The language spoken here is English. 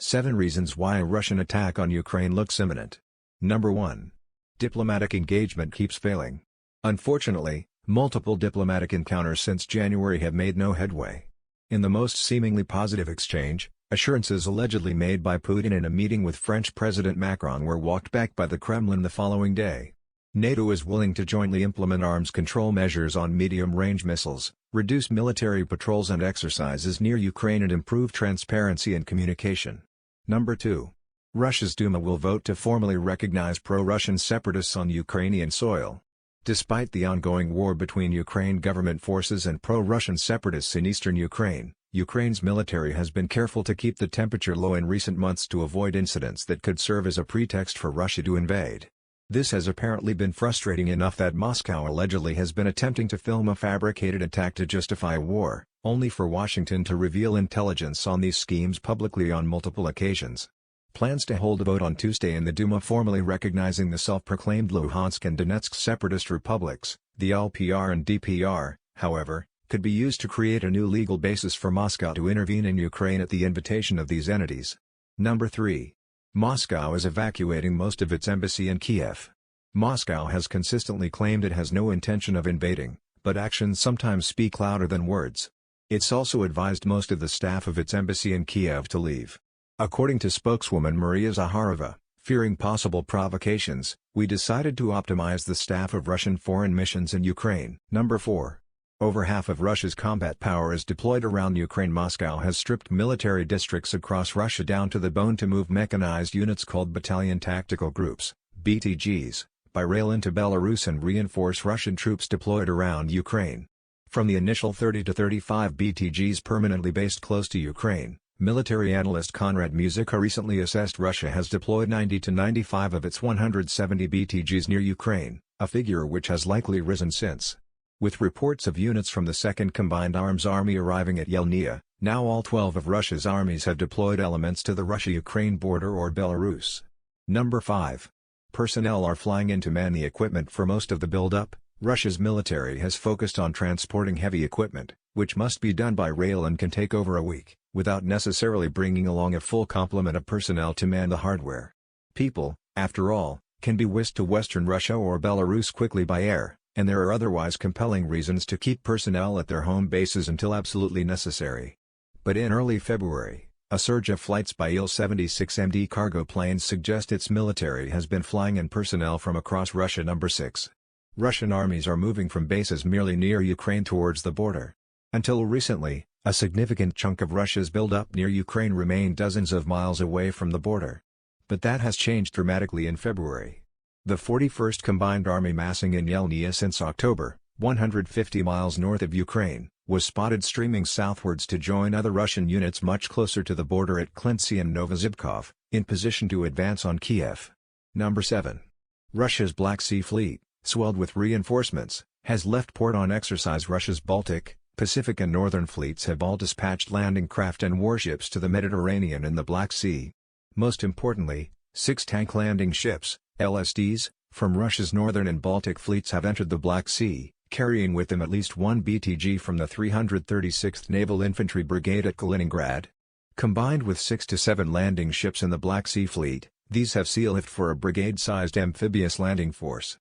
7 reasons why a Russian attack on Ukraine looks imminent. Number 1. Diplomatic engagement keeps failing. Unfortunately, multiple diplomatic encounters since January have made no headway. In the most seemingly positive exchange, assurances allegedly made by Putin in a meeting with French President Macron were walked back by the Kremlin the following day. NATO is willing to jointly implement arms control measures on medium-range missiles, reduce military patrols and exercises near Ukraine and improve transparency and communication. Number 2. Russia's Duma will vote to formally recognize pro-Russian separatists on Ukrainian soil. Despite the ongoing war between Ukraine government forces and pro-Russian separatists in eastern Ukraine, Ukraine's military has been careful to keep the temperature low in recent months to avoid incidents that could serve as a pretext for Russia to invade. This has apparently been frustrating enough that Moscow allegedly has been attempting to film a fabricated attack to justify war, only for Washington to reveal intelligence on these schemes publicly on multiple occasions. Plans to hold a vote on Tuesday in the Duma formally recognizing the self-proclaimed Luhansk and Donetsk separatist republics, the LPR and DPR, however, could be used to create a new legal basis for Moscow to intervene in Ukraine at the invitation of these entities. Number 3. Moscow is evacuating most of its embassy in Kiev. Moscow has consistently claimed it has no intention of invading, but actions sometimes speak louder than words. It's also advised most of the staff of its embassy in Kiev to leave. According to spokeswoman Maria Zakharova, fearing possible provocations, we decided to optimize the staff of Russian foreign missions in Ukraine. Number 4. Over half of Russia's combat power is deployed around Ukraine. Moscow has stripped military districts across Russia down to the bone to move mechanized units called Battalion Tactical Groups, BTGs, by rail into Belarus and reinforce Russian troops deployed around Ukraine. From the initial 30 to 35 BTGs permanently based close to Ukraine, military analyst Konrad Muzyka recently assessed Russia has deployed 90 to 95 of its 170 BTGs near Ukraine, a figure which has likely risen since. With reports of units from the 2nd Combined Arms Army arriving at Yelnya, now all 12 of Russia's armies have deployed elements to the Russia-Ukraine border or Belarus. Number 5. Personnel are flying in to man the equipment for most of the build-up. Russia's military has focused on transporting heavy equipment, which must be done by rail and can take over a week, without necessarily bringing along a full complement of personnel to man the hardware. People, after all, can be whisked to western Russia or Belarus quickly by air, and there are otherwise compelling reasons to keep personnel at their home bases until absolutely necessary. But in early February, a surge of flights by Il-76MD cargo planes suggest its military has been flying in personnel from across Russia. Number 6. Russian armies are moving from bases merely near Ukraine towards the border. Until recently, a significant chunk of Russia's build-up near Ukraine remained dozens of miles away from the border. But that has changed dramatically in February. The 41st Combined Army massing in Yelnya since October, 150 miles north of Ukraine, was spotted streaming southwards to join other Russian units much closer to the border at Klintsy and Novozhivkov, in position to advance on Kiev. Number 7. Russia's Black Sea Fleet, swelled with reinforcements, has left port on exercise. Russia's Baltic, Pacific and Northern fleets have all dispatched landing craft and warships to the Mediterranean and the Black Sea. Most importantly, 6 tank landing ships, LSDs, from Russia's Northern and Baltic fleets have entered the Black Sea, carrying with them at least 1 BTG from the 336th Naval Infantry Brigade at Kaliningrad. Combined with 6 to 7 landing ships in the Black Sea Fleet, these have sea lift for a brigade-sized amphibious landing force.